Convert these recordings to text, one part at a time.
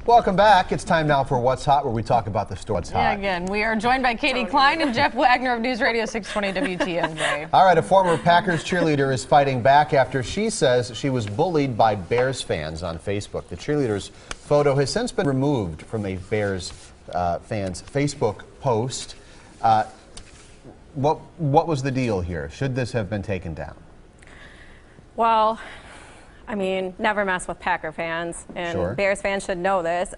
Welcome back. It's time now for What's Hot, where we talk about the store. What's Hot. Yeah, again, we are joined by Katie Klein and Jeff Wagner of News Radio 620 WTMJ. All right, a former Packers cheerleader is fighting back after she says she was bullied by Bears fans on Facebook. The cheerleader's photo has since been removed from a Bears fan's Facebook post. What was the deal here? Should this have been taken down? Well, I mean, never mess with Packer fans, and Sure. Bears fans should know this.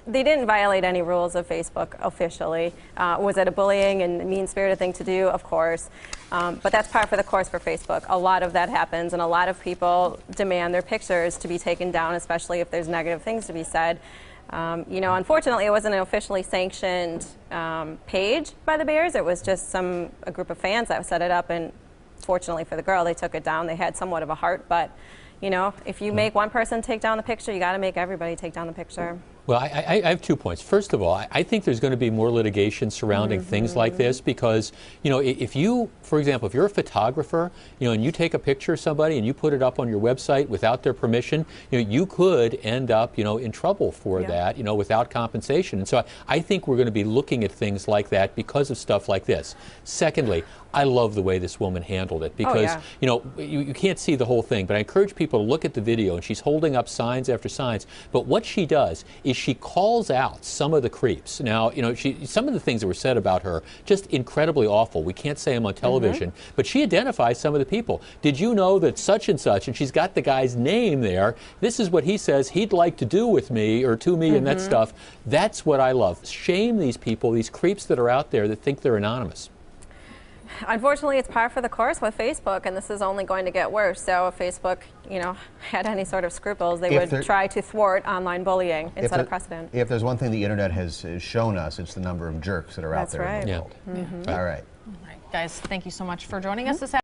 They didn't violate any rules of Facebook officially. Was it a bullying and mean-spirited thing to do? Of course. But that's par for the course for Facebook. A lot of that happens, and a lot of people demand their pictures to be taken down, especially if there's negative things to be said. You know, unfortunately, it wasn't an officially sanctioned page by the Bears. It was just a group of fans that set it up, and fortunately for the girl, they took it down. They had somewhat of a heart, but you know, if you make one person take down the picture, you got to make everybody take down the picture. Well, I have 2 points. First of all, I think there's going to be more litigation surrounding things like this because, you know, if you, for example, if you're a photographer, you know, and you take a picture of somebody and you put it up on your website without their permission, you know, you could end up, you know, in trouble for that, you know, without compensation. And so I think we're going to be looking at things like that because of stuff like this. Secondly, I love the way this woman handled it because, you know, you can't see the whole thing, but I encourage people to look at the video, and she's holding up signs after signs. But what she does is she calls out some of the creeps. Now, you know, some of the things that were said about her, just incredibly awful. We can't say them on television, but she identifies some of the people. Did you know that such and such, and she's got the guy's name there, this is what he says he'd like to do with me or to me and that stuff. That's what I love. Shame these people, these creeps that are out there that think they're anonymous. Unfortunately, it's par for the course with Facebook, and this is only going to get worse. So if Facebook, you know, had any sort of scruples, they would try to thwart online bullying and set a precedent. If there's one thing the internet has shown us, it's the number of jerks that are out there. That's right. In the world. All right. All right, guys, thank you so much for joining us this afternoon.